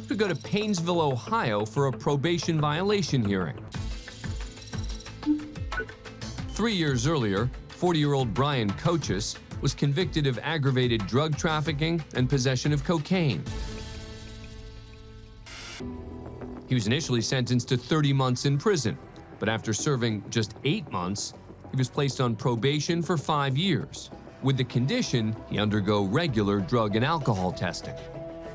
to go to Painesville, Ohio for a probation violation hearing. 3 years earlier, 40-year-old Brian Coaches was convicted of aggravated drug trafficking and possession of cocaine. He was initially sentenced to 30 months in prison, but after serving just 8 months, he was placed on probation for 5 years, with the condition he undergo regular drug and alcohol testing.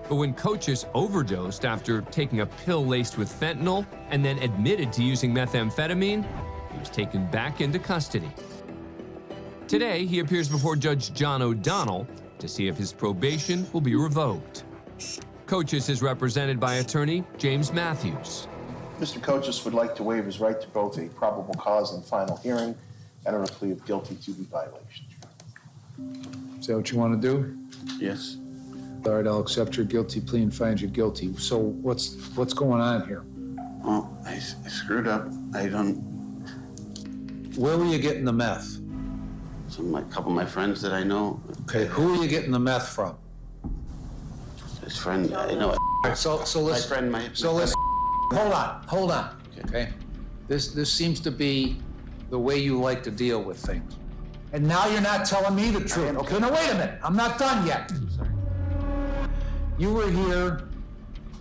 But when Coaches overdosed after taking a pill laced with fentanyl and then admitted to using methamphetamine, he was taken back into custody. Today, he appears before Judge John O'Donnell to see if his probation will be revoked. Coaches is represented by attorney James Matthews. Mr. Coaches would like to waive his right to both a probable cause and final hearing and a plea of guilty to the violation. Is that what you want to do? Yes. All right, I'll accept your guilty plea and find you guilty. So what's going on here? Well, I screwed up. Where were you getting the meth? A couple of my friends that I know. Okay, who are you getting the meth from? His friend, I know. So let's. Hold on. Okay. This seems to be the way you like to deal with things. And now you're not telling me the truth. Okay, now wait a minute. I'm not done yet. I'm sorry. You were here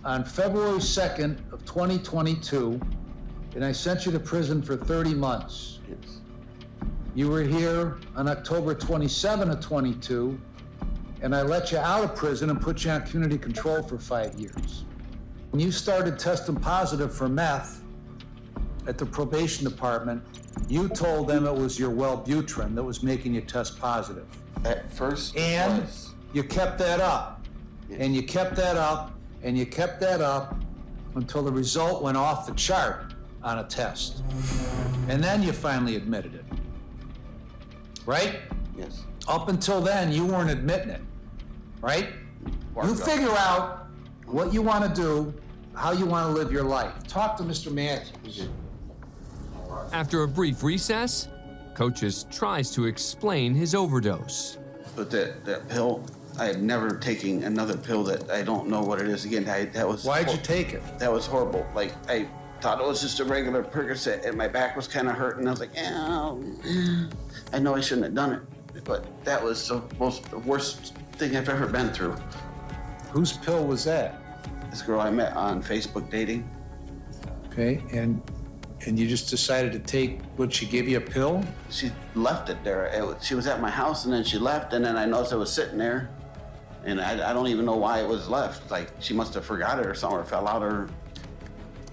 on February 2nd of 2022, and I sent you to prison for 30 months. Yes. You were here on October 27 of 22, and I let you out of prison and put you on community control for 5 years. When you started testing positive for meth at the probation department, you told them it was your Wellbutrin that was making you test positive. At first, And was. you kept that up. Yes. And you kept that up, and you kept that up until the result went off the chart on a test. And then you finally admitted it. Right? Yes. Up until then, you weren't admitting it, right? You figure out what you want to do, how you want to live your life. Talk to Mr. Matthews. After a brief recess, Coaches tries to explain his overdose. But that pill, I had never taken another pill that I don't know what it is. Again, that was. Why'd you take it? That was horrible. Like, I thought it was just a regular Percocet, and my back was kind of hurting. I was like, I know I shouldn't have done it, but that was the worst thing I've ever been through. Whose pill was that? This girl I met on Facebook dating. Okay, and you just decided to take, would she give you a pill? She left it there. She was at my house, and then she left, and then I noticed it was sitting there, and I don't even know why it was left. Like, she must have forgot it or something, or fell out of her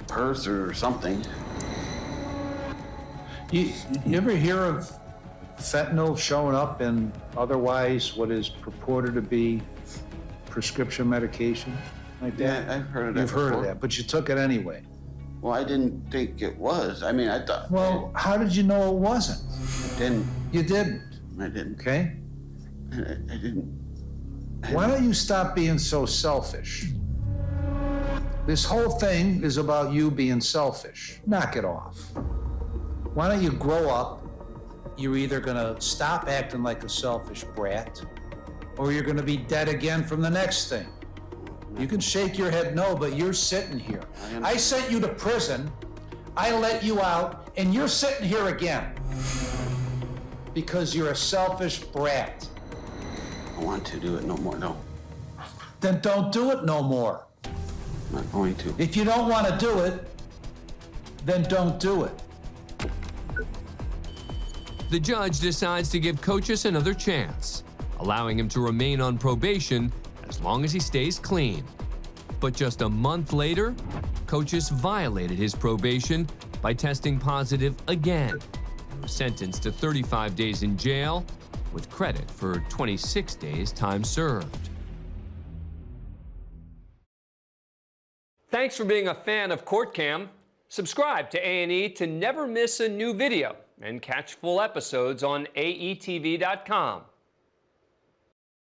purse or something. You ever hear of fentanyl showing up in otherwise what is purported to be prescription medication like that? Yeah, I've heard of that. You've heard of before. that, but you took it anyway. Well, I didn't think it was. I mean, I thought. Well, how did you know it wasn't? I didn't. You didn't, I didn't. okay? I didn't. Why don't you stop being so selfish? This whole thing is about you being selfish. Knock it off. Why don't you grow up? You're either gonna stop acting like a selfish brat, or you're gonna be dead again from the next thing. You can shake your head no, but you're sitting here. I sent you to prison, I let you out, and you're sitting here again. Because you're a selfish brat. I don't want to do it no more, no. Then don't do it no more. I'm not going to. If you don't want to do it, then don't do it. The judge decides to give Coaches another chance, allowing him to remain on probation as long as he stays clean. But just a month later, Coaches violated his probation by testing positive again and was sentenced to 35 days in jail with credit for 26 days time served. Thanks for being a fan of CourtCam. Subscribe to A&E to never miss a new video and catch full episodes on aetv.com.